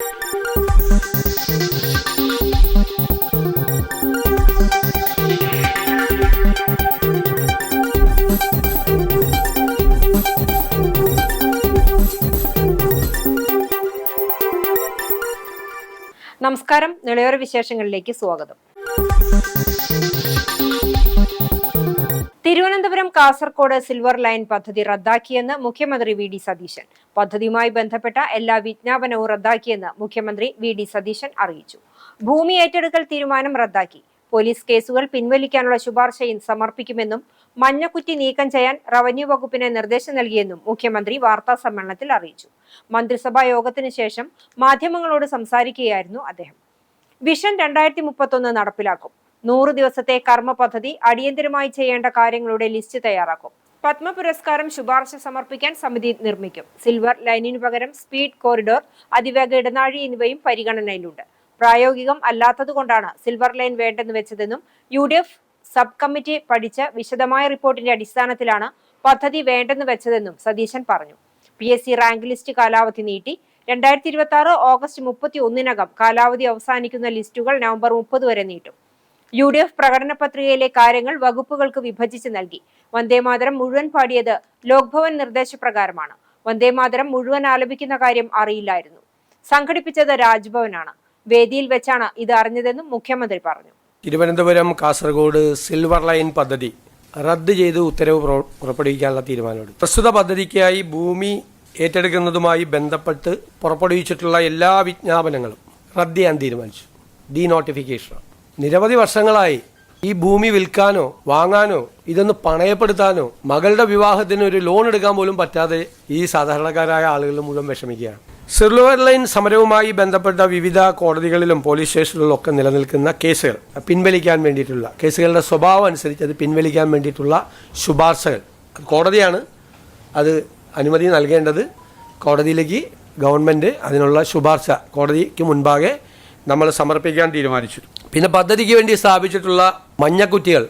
നമസ്കാരം. നിളയോര വിശേഷങ്ങളിലേക്ക് സ്വാഗതം. തിരുവനന്തപുരം കാസർകോട് സിൽവർ ലൈൻ പദ്ധതി റദ്ദാക്കിയെന്ന് മുഖ്യമന്ത്രി വി.ഡി. സതീശൻ. പദ്ധതിയുമായി ബന്ധപ്പെട്ട എല്ലാ വിജ്ഞാപനവും റദ്ദാക്കിയെന്ന് മുഖ്യമന്ത്രി വി.ഡി. സതീശൻ അറിയിച്ചു. ഭൂമി ഏറ്റെടുക്കൽ തീരുമാനം റദ്ദാക്കി. പോലീസ് കേസുകൾ പിൻവലിക്കാനുള്ള ശുപാർശയും സമർപ്പിക്കുമെന്നും മഞ്ഞക്കുറ്റി നീക്കം ചെയ്യാൻ റവന്യൂ വകുപ്പിന് നിർദ്ദേശം നൽകിയെന്നും മുഖ്യമന്ത്രി വാർത്താ സമ്മേളനത്തിൽ അറിയിച്ചു. മന്ത്രിസഭാ യോഗത്തിന് ശേഷം മാധ്യമങ്ങളോട് സംസാരിക്കുകയായിരുന്നു അദ്ദേഹം. വിഷൻ 2031 നടപ്പിലാക്കും. 100 ദിവസത്തെ കർമ്മ പദ്ധതി അടിയന്തരമായി ചെയ്യേണ്ട കാര്യങ്ങളുടെ ലിസ്റ്റ് തയ്യാറാക്കും. പത്മ പുരസ്കാരം ശുപാർശ സമർപ്പിക്കാൻ സമിതി നിർമ്മിക്കും. സിൽവർ ലൈനിനു പകരം സ്പീഡ് കോറിഡോർ, അതിവേഗ ഇടനാഴി എന്നിവയും പരിഗണനയിലുണ്ട്. പ്രായോഗികം അല്ലാത്തതുകൊണ്ടാണ് സിൽവർ ലൈൻ വേണ്ടെന്ന് വെച്ചതെന്നും UDF സബ് കമ്മിറ്റി പഠിച്ച വിശദമായ റിപ്പോർട്ടിന്റെ അടിസ്ഥാനത്തിലാണ് പദ്ധതി വേണ്ടെന്ന് വെച്ചതെന്നും സതീശൻ പറഞ്ഞു. PSC റാങ്ക് ലിസ്റ്റ് കാലാവധി നീട്ടി. 2026 ഓഗസ്റ്റ് 31-നകം കാലാവധി അവസാനിക്കുന്ന ലിസ്റ്റുകൾ നവംബർ 30 വരെ നീട്ടും. UDF പ്രകടന പത്രികയിലെ കാര്യങ്ങൾ വകുപ്പുകൾക്ക് വിഭജിച്ച് നൽകി. വന്ദേമാതരം മുഴുവൻ പാടിയത് ലോക്ഭവൻ നിർദ്ദേശപ്രകാരമാണ്. വന്ദേമാതരം മുഴുവൻ ആലപിക്കുന്ന കാര്യം അറിയില്ലായിരുന്നു. സംഘടിപ്പിച്ചത് രാജ്ഭവനാണ്. വേദിയിൽ വെച്ചാണ് ഇത് അറിഞ്ഞതെന്നും മുഖ്യമന്ത്രി പറഞ്ഞു. തിരുവനന്തപുരം കാസർഗോഡ് സിൽവർ ലൈൻ പദ്ധതി റദ്ദ് ചെയ്ത് ഉത്തരവ് പുറപ്പെടുവിക്കാനുള്ള തീരുമാനമുണ്ട്. പ്രസ്തുത പദ്ധതിക്കായി ഭൂമി ഏറ്റെടുക്കുന്നതുമായി ബന്ധപ്പെട്ട് പുറപ്പെടുവിച്ചിട്ടുള്ള എല്ലാ വിജ്ഞാപനങ്ങളും റദ്ദ് ചെയ്യാൻ തീരുമാനിച്ചു. ഡീനോട്ടിഫിക്കേഷൻ. നിരവധി വർഷങ്ങളായി ഈ ഭൂമി വിൽക്കാനോ വാങ്ങാനോ ഇതൊന്ന് പണയപ്പെടുത്താനോ മകളുടെ വിവാഹത്തിന് ഒരു ലോൺ എടുക്കാൻ പോലും പറ്റാതെ ഈ സാധാരണക്കാരായ ആളുകൾ മുഴുവൻ വിഷമിക്കുകയാണ്. സിൽവർ ലൈൻ സമരവുമായി ബന്ധപ്പെട്ട വിവിധ കോടതികളിലും പോലീസ് സ്റ്റേഷനുകളിലും ഒക്കെ നിലനിൽക്കുന്ന കേസുകൾ പിൻവലിക്കാൻ വേണ്ടിയിട്ടുള്ള കേസുകളുടെ സ്വഭാവം അനുസരിച്ച് അത് പിൻവലിക്കാൻ വേണ്ടിയിട്ടുള്ള ശുപാർശകൾ കോടതിയാണ് അത് അനുമതി നൽകേണ്ടത്. കോടതിയിലേക്ക് ഗവൺമെൻറ് അതിനുള്ള ശുപാർശ കോടതിക്ക് മുൻപാകെ നമ്മൾ സമർപ്പിക്കാൻ തീരുമാനിച്ചു. പിന്നെ പദ്ധതിക്ക് വേണ്ടി സ്ഥാപിച്ചിട്ടുള്ള മഞ്ഞക്കുറ്റികൾ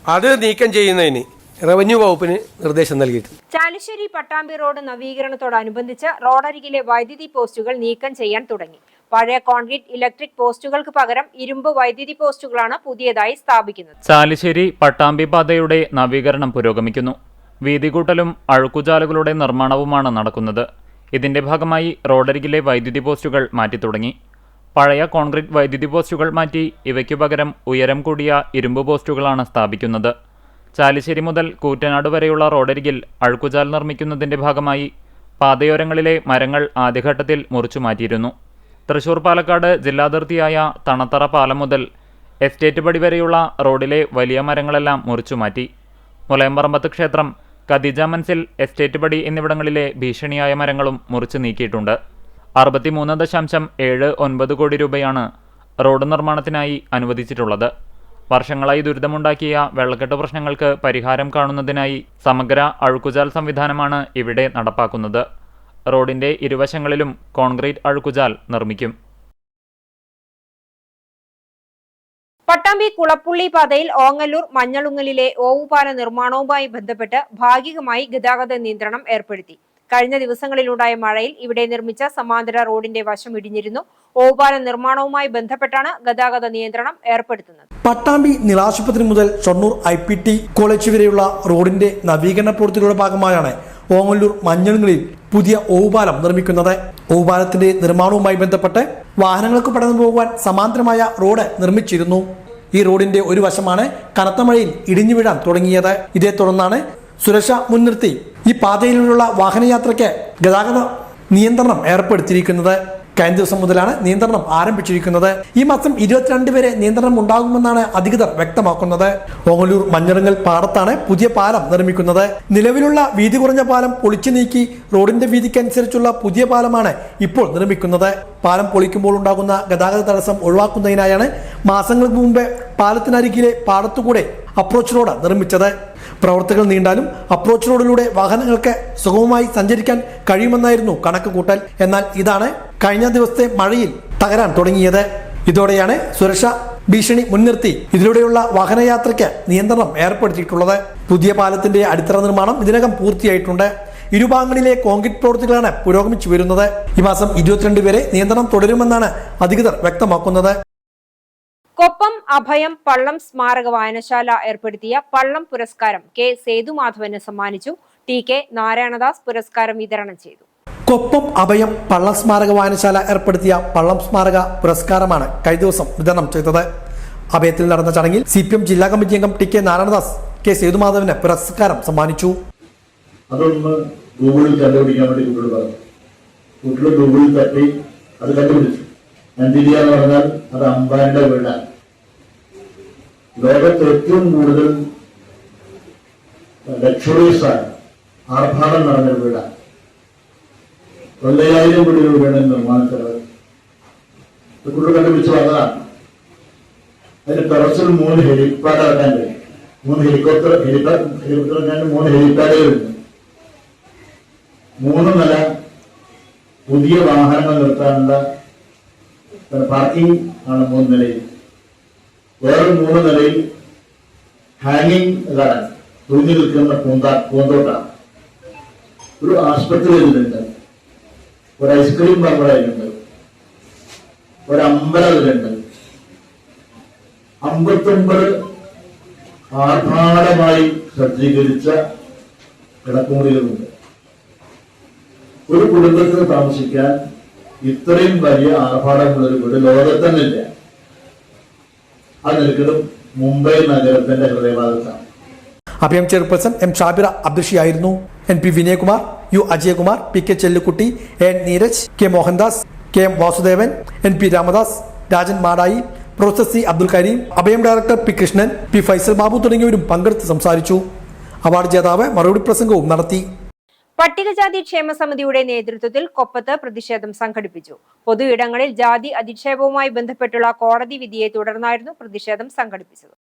അത് നീക്കം ചെയ്യുന്നതിന് റവന്യൂ വകുപ്പിന് നിർദ്ദേശം നൽകിയിട്ടുണ്ട്. ചാലിശ്ശേരി പട്ടാമ്പി റോഡ് നവീകരണത്തോടനുബന്ധിച്ച് റോഡരികിലെ വൈദ്യുതി പോസ്റ്റുകൾ നീക്കം ചെയ്യാൻ തുടങ്ങി. പഴയ കോൺക്രീറ്റ് ഇലക്ട്രിക് പോസ്റ്റുകൾക്ക് പകരം ഇരുമ്പ് വൈദ്യുതി പോസ്റ്റുകളാണ് പുതിയതായി സ്ഥാപിക്കുന്നത്. ചാലിശ്ശേരി പട്ടാമ്പി പാതയുടെ നവീകരണം പുരോഗമിക്കുന്നു. വീതികൂട്ടലും അഴുക്കുചാലുകളുടെ നിർമ്മാണവുമാണ് നടക്കുന്നത്. ഇതിന്റെ ഭാഗമായി റോഡരികിലെ വൈദ്യുതി പോസ്റ്റുകൾ മാറ്റി തുടങ്ങി. പഴയ കോൺക്രീറ്റ് വൈദ്യുതി പോസ്റ്റുകൾ മാറ്റി ഇവയ്ക്കു പകരം ഉയരം കൂടിയ ഇരുമ്പ് പോസ്റ്റുകളാണ് സ്ഥാപിക്കുന്നത്. ചാലിശ്ശേരി മുതൽ കൂറ്റനാട് വരെയുള്ള റോഡരികിൽ അഴുക്കുചാൽ നിർമ്മിക്കുന്നതിന്റെ ഭാഗമായി പാതയോരങ്ങളിലെ മരങ്ങൾ ആദ്യഘട്ടത്തിൽ മുറിച്ചു മാറ്റിയിരുന്നു. തൃശൂർ പാലക്കാട് ജില്ലാതിർത്തിയായ തണത്തറ പാലം മുതൽ എസ്റ്റേറ്റ് പടി വരെയുള്ള റോഡിലെ വലിയ മരങ്ങളെല്ലാം മുറിച്ചു മാറ്റി. മുലയമ്പറമ്പത്ത് ക്ഷേത്രം, ഖദീജ മൻസിൽ, എസ്റ്റേറ്റ് പടി എന്നിവിടങ്ങളിലെ ഭീഷണിയായ മരങ്ങളും മുറിച്ചു നീക്കിയിട്ടുണ്ട്. 63.79 കോടി രൂപയാണ് റോഡ് നിർമ്മാണത്തിനായി അനുവദിച്ചിട്ടുള്ളത്. വർഷങ്ങളായി ദുരിതമുണ്ടാക്കിയ വെള്ളക്കെട്ട് പ്രശ്നങ്ങൾക്ക് പരിഹാരം കാണുന്നതിനായി സമഗ്ര അഴുക്കുചാൽ സംവിധാനമാണ് ഇവിടെ നടപ്പാക്കുന്നത്. റോഡിന്റെ ഇരുവശങ്ങളിലും കോൺക്രീറ്റ് അഴുക്കുചാൽ നിർമ്മിക്കും. പട്ടാമ്പി കുളപ്പുള്ളി പാതയിൽ ഓങ്ങല്ലൂർ മഞ്ഞളുങ്ങലിലെ ഓവുപാല നിർമ്മാണവുമായി ബന്ധപ്പെട്ട് ഭാഗികമായി ഗതാഗത നിയന്ത്രണം ഏർപ്പെടുത്തി. കഴിഞ്ഞ ദിവസങ്ങളിലുണ്ടായ മഴയിൽ ഇവിടെ നിർമ്മിച്ച സമാന്തര റോഡിന്റെ വശം ഇടിഞ്ഞിരുന്നു. ഓവുപാല നിർമ്മാണവുമായി ബന്ധപ്പെട്ടാണ് ഗതാഗത നിയന്ത്രണം ഏർപ്പെടുത്തുന്നത്. പട്ടാമ്പി നിലാശുപത്രി മുതൽ ഷൊർണൂർ IPT കോളേജ് വരെയുള്ള റോഡിന്റെ നവീകരണ പ്രവൃത്തികളുടെ ഭാഗമായാണ് ഓങ്ങല്ലൂർ മഞ്ഞളുങ്ങലിൽ പുതിയ ഓവുപാലം നിർമ്മിക്കുന്നത്. ഓവുപാലത്തിന്റെ നിർമ്മാണവുമായി ബന്ധപ്പെട്ട് വാഹനങ്ങൾക്ക് കടന്നു പോകുവാൻ സമാന്തരമായ റോഡ് നിർമ്മിച്ചിരുന്നു. ഈ റോഡിന്റെ ഒരു വശമാണ് കനത്ത മഴയിൽ ഇടിഞ്ഞു വീഴാൻ തുടങ്ങിയത്. ഇതേ തുടർന്നാണ് സുരക്ഷ മുൻനിർത്തി ഈ പാതയിലുള്ള വാഹനയാത്രയ്ക്ക് ഗതാഗത നിയന്ത്രണം ഏർപ്പെടുത്തിയിരിക്കുന്നത്. കഴിഞ്ഞ ദിവസം മുതലാണ് നിയന്ത്രണം ആരംഭിച്ചിരിക്കുന്നത്. ഈ മാസം 22 വരെ നിയന്ത്രണം ഉണ്ടാകുമെന്നാണ് അധികൃതർ വ്യക്തമാക്കുന്നത്. ഓങ്ങല്ലൂർ മഞ്ഞളുങ്ങൽ പാടത്താണ് പുതിയ പാലം നിർമ്മിക്കുന്നത്. നിലവിലുള്ള വീതി കുറഞ്ഞ പാലം പൊളിച്ചു നീക്കി റോഡിന്റെ വീതിക്കനുസരിച്ചുള്ള പുതിയ പാലമാണ് ഇപ്പോൾ നിർമ്മിക്കുന്നത്. പാലം പൊളിക്കുമ്പോൾ ഉണ്ടാകുന്ന ഗതാഗത തടസ്സം ഒഴിവാക്കുന്നതിനായാണ് മാസങ്ങൾക്ക് മുമ്പ് പാലത്തിനരികിലെ പാടത്തുകൂടെ അപ്രോച്ച് റോഡ് നിർമ്മിച്ചത്. പ്രവർത്തികൾ നീണ്ടാലും അപ്രോച്ച് റോഡിലൂടെ വാഹനങ്ങൾക്ക് സുഗമമായി സഞ്ചരിക്കാൻ കഴിയുമെന്നായിരുന്നു കണക്ക് കൂട്ടൽ. എന്നാൽ ഇതാണ് കഴിഞ്ഞ ദിവസത്തെ മഴയിൽ തകരാൻ തുടങ്ങിയത്. ഇതോടെയാണ് സുരക്ഷാ ഭീഷണി മുൻനിർത്തി ഇതിലൂടെയുള്ള വാഹനയാത്രയ്ക്ക് നിയന്ത്രണം ഏർപ്പെടുത്തിയിട്ടുള്ളത്. പുതിയ പാലത്തിന്റെ അടിത്തറ നിർമ്മാണം ഇതിനകം പൂർത്തിയായിട്ടുണ്ട്. ഇരുഭാഗങ്ങളിലെ കോൺക്രീറ്റ് പ്രവൃത്തികളാണ് പുരോഗമിച്ചു വരുന്നത്. ഈ മാസം 22 വരെ നിയന്ത്രണം തുടരുമെന്നാണ് അധികൃതർ വ്യക്തമാക്കുന്നത്. കൊപ്പം അഭയം പള്ളം സ്മാരക വായനശാല ഏർപ്പെടുത്തിയ പള്ളം പുരസ്കാരം കെ സേതുമാധവന് സമ്മാനിച്ചു. ടി കെ നാരായണദാസ് പുരസ്കാരം വിതരണം ചെയ്തു. കൊപ്പം അഭയം പള്ളം സ്മാരക വായനശാല ഏർപ്പെടുത്തിയ പള്ളം സ്മാരക പുരസ്കാരമാണ് കഴിഞ്ഞ ദിവസം വിതരണം ചെയ്തത്. അഭയത്തിൽ നടന്ന ചടങ്ങിൽ CPM ജില്ലാ കമ്മിറ്റി അംഗം ടി കെ നാരായണദാസ് കെ സേതുമാധവന് പുരസ്കാരം സമ്മാനിച്ചു. അതൊന്ന് ഗൂഗിളിൽ കണ്ടുപിടിക്കാൻ വേണ്ടി കുട്ടികൾ പറഞ്ഞു. കുട്ടികൾ ഗൂഗിളിൽ തട്ടി അത് കണ്ടുപിടിച്ചു. നന്ദിരിയ എന്ന് പറഞ്ഞാൽ അത് അമ്പാന്റെ വീടാണ്. ലോകത്ത് ഏറ്റവും കൂടുതൽ ലക്ഷറീസാണ്, ആർഭാടം നടന്ന വീടാണ്. 1,000 കോടി രൂപയാണ് നിർമ്മാണച്ചെലവ്. കുട്ടികൾ കണ്ടുപിടിച്ച് വന്നതാണ്. അതിന് ടെറസിൽ 3 ഹെലിപ്പാഡ് ഇറക്കാൻ കഴിയും. 3 ഹെലികോപ്റ്റർ ഇറക്കാൻ 3 ഹെലിപ്പാഡുകളുണ്ട്. 3 നില പുതിയ വാഹനങ്ങൾ നിർത്താനുള്ള പാർക്കിംഗ് ആണ് 3 നിലയിൽ. വേറെ 3 നിലയിൽ ഹാങ്ങിങ് ഗാർഡൻ, തൂങ്ങി നിൽക്കുന്ന പൂന്തോട്ടാണ്. ഒരു ആശുപത്രി ഇതിലുണ്ട്, ഒരു ഐസ്ക്രീം പാർലർ അതിലുണ്ട്, ഒരു അമ്പലം ഇതിലുണ്ട്. 59 ആർഭാടമായി സജ്ജീകരിച്ച കിടപ്പുമുറികളുണ്ട്. ഒരു കുടുംബത്തിന് താമസിക്കാൻ ഇത്രയും വലിയ ആർഭാടമുള്ളൊരു വീട് ലോകത്ത് തന്നെ ഇല്ല. അത് നിൽക്കുന്നത് മുംബൈ നഗരത്തിന്റെ ഹൃദയഭാഗത്താണ്. അഭയം ചെയർപേഴ്സൺ M ഷാബിറ അബ്ദുഷിയായിരുന്നു. NP Vinayakumar, U Ajayakumar, PK Chellukutty, N Neeraj, K Mohandas, KM Vasudevan, NP Ramadas, Rajan Madayi, professor C Abdul Kareem, Abhayam director P Krishnan, P Faisal Babu തുടങ്ങിയവരും പങ്കെടുത്ത് സംസാരിച്ചു. അവാർഡ് ജേതാവ് മറുപടി പ്രസംഗവും നടത്തി. പട്ടികജാതി ക്ഷേമ സമിതിയുടെ നേതൃത്വത്തിൽ കൊപ്പത്ത് പ്രതിഷേധം സംഘടിപ്പിച്ചു. പൊതു ഇടങ്ങളിൽ ജാതി അധിക്ഷേപവുമായി ബന്ധപ്പെട്ടുള്ള കോടതി വിധിയെ തുടർന്നായിരുന്നു പ്രതിഷേധം സംഘടിപ്പിച്ചത്.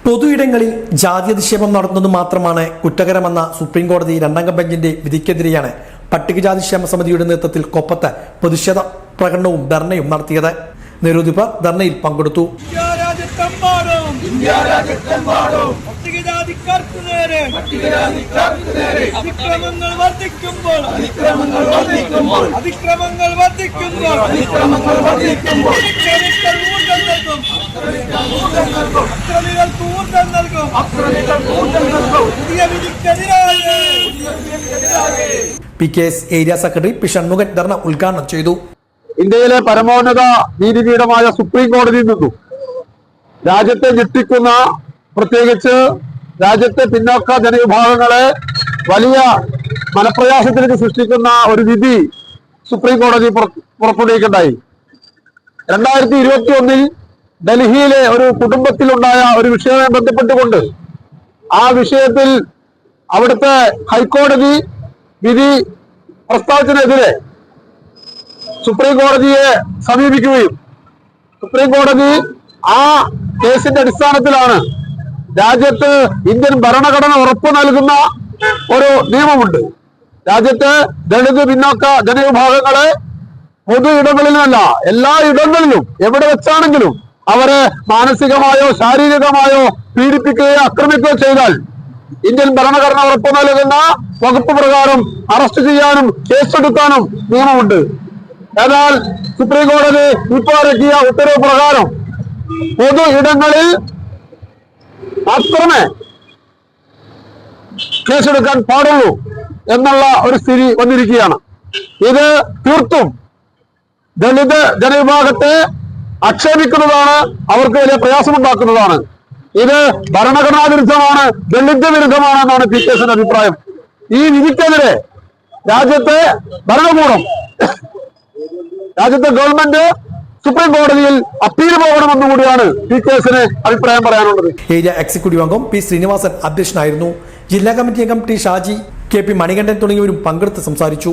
പൊതു ഇടങ്ങളിൽ ജാതി അധിക്ഷേപം നടത്തുന്നത് മാത്രമാണ് കുറ്റകരമെന്ന സുപ്രീം കോടതി 2 അംഗ ബെഞ്ചിന്റെ വിധിക്കെതിരെയാണ് പട്ടികജാതി ക്ഷേമ സമിതിയുടെ നേതൃത്വത്തിൽ കൊപ്പത്ത് പ്രതിഷേധ പ്രകടനവും ധർണയും നടത്തിയത്. നിരവധി പേർ ധർണയിൽ പങ്കെടുത്തു. അതിക്രമങ്ങൾ വർദ്ധിക്കുമ്പോൾ PKS area secretary P Shanmughan dharna ഉദ്ഘാടനം ചെയ്തു. ഇന്ത്യയിലെ പരമോന്നത നീതിപീഠമായ സുപ്രീം കോടതിയിൽ നിന്നും രാജ്യത്തെ ഞെട്ടിക്കുന്ന, പ്രത്യേകിച്ച് രാജ്യത്തെ പിന്നോക്ക ജനവിഭാഗങ്ങളെ വലിയ മനപ്രയാസത്തിലേക്ക് സൃഷ്ടിക്കുന്ന ഒരു വിധി സുപ്രീം കോടതി പുറപ്പെടുവിക്കുകയുണ്ടായി. 2021 ഡൽഹിയിലെ ഒരു കുടുംബത്തിലുണ്ടായ ഒരു വിഷയവുമായി ബന്ധപ്പെട്ടുകൊണ്ട് ആ വിഷയത്തിൽ അവിടുത്തെ ഹൈക്കോടതി വിധി പ്രസ്താവത്തിനെതിരെ സുപ്രീം കോടതിയെ സമീപിക്കുകയും സുപ്രീം കോടതി ആ കേസിന്റെ അടിസ്ഥാനത്തിലാണ് രാജ്യത്ത് ഇന്ത്യൻ ഭരണഘടന ഉറപ്പു നൽകുന്ന ഒരു നിയമമുണ്ട്. രാജ്യത്തെ ദളിത് പിന്നോക്ക ജനവിഭാഗങ്ങളെ പൊതു ഇടങ്ങളിലുമല്ല, എല്ലാ ഇടങ്ങളിലും എവിടെ വെച്ചാണെങ്കിലും അവരെ മാനസികമായോ ശാരീരികമായോ പീഡിപ്പിക്കുകയോ ആക്രമിക്കുകയോ ചെയ്താൽ ഇന്ത്യൻ ഭരണഘടന ഉറപ്പു നൽകുന്ന വകുപ്പ് പ്രകാരം അറസ്റ്റ് ചെയ്യാനും കേസെടുക്കാനും നിയമമുണ്ട്. എന്നാൽ സുപ്രീം കോടതി ഇപ്പോൾ ഇറക്കിയ ഉത്തരവ് പ്രകാരം പൊതു ഇടങ്ങളിൽ മാത്രമേ കേസെടുക്കാൻ പാടുള്ളൂ എന്നുള്ള ഒരു സ്ഥിതി വന്നിരിക്കുകയാണ്. ഇത് തീർത്തും ദളിത് ജനവിഭാഗത്തെ ആക്ഷേപിക്കുന്നതാണ്, അവർക്ക് വലിയ പ്രയാസമുണ്ടാക്കുന്നതാണ്. ഇത് ഭരണഘടനാ വിരുദ്ധമാണ്, ദളിത് വിരുദ്ധമാണ് എന്നാണ് PKSന്റെ അഭിപ്രായം. ഈ വിധിക്കെതിരെ രാജ്യത്തെ ഭരണകൂടം, രാജ്യത്തെ ഗവൺമെന്റ് സുപ്രീം കോടതിയിൽ അപ്പീൽ പോകണമെന്നുകൂടിയാണ് PKSന് അഭിപ്രായം പറയാനുള്ളത്. ഏരിയ എക്സിക്യൂട്ടീവ് അംഗം P ശ്രീനിവാസൻ അധ്യക്ഷനായിരുന്നു. ജില്ലാ കമ്മിറ്റി അംഗം T ഷാജി, KP മണികണ്ഠൻ തുടങ്ങിയവരും പങ്കെടുത്ത് സംസാരിച്ചു.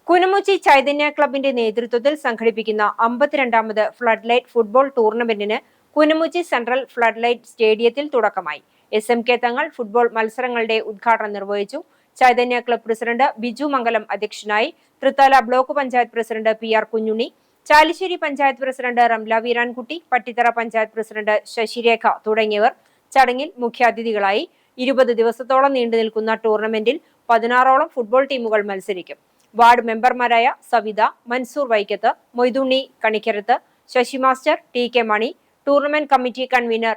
കുനമുച്ചി ചൈതന്യ ക്ലബിന്റെ നേതൃത്വത്തിൽ സംഘടിപ്പിക്കുന്ന 52ാമത് ഫ്ലഡ് ലൈറ്റ് ഫുട്ബോൾ ടൂർണമെന്റിന് കുനമുച്ചി സെൻട്രൽ ഫ്ലഡ് ലൈറ്റ് സ്റ്റേഡിയത്തിൽ തുടക്കമായി. SMK തങ്ങൾ ഫുട്ബോൾ മത്സരങ്ങളുടെ ഉദ്ഘാടനം നിർവഹിച്ചു. ചൈതന്യ ക്ലബ് പ്രസിഡന്റ് ബിജു മംഗലം അധ്യക്ഷനായി. Thrithala block panchayat president PR Kunhunni, Chalissery panchayat president Ramla Veerankutty, Pattithara panchayat president Sasirekha തുടങ്ങിയവർ ചടങ്ങിൽ മുഖ്യാതിഥികളായി. 20 ദിവസത്തോളം നീണ്ടു നിൽക്കുന്ന ടൂർണമെന്റിൽ 16ഓളം ഫുട്ബോൾ ടീമുകൾ മത്സരിക്കും. വാർഡ് മെമ്പർമാരായ Savitha, Mansoor Vaikkath, Moythunni Kanikkarath, Sasi master, TK Mani, tournament committee convener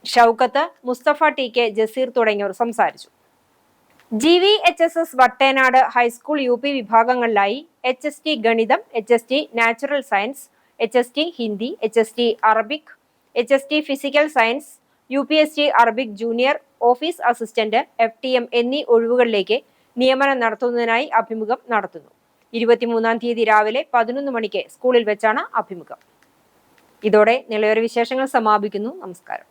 Shoukath, Mustafa TK, Jaseer തുടങ്ങിയവർ സംസാരിച്ചു. GVHSS വട്ടേനാട് ഹൈസ്കൂൾ UP വിഭാഗങ്ങളിലായി HST ഗണിതം, HST natural science, HST Hindi, HST Arabic, HST physical science, UPST Arabic junior, office assistant, FTM എന്നീ ഒഴിവുകളിലേക്ക് നിയമനം നടത്തുന്നതിനായി അഭിമുഖം നടത്തുന്നു. 23-ാം തീയതി രാവിലെ 11 മണിക്ക് സ്കൂളിൽ വെച്ചാണ് അഭിമുഖം. ഇതോടെ നിലവിലെ വിശേഷങ്ങൾ സമാപിക്കുന്നു. നമസ്കാരം.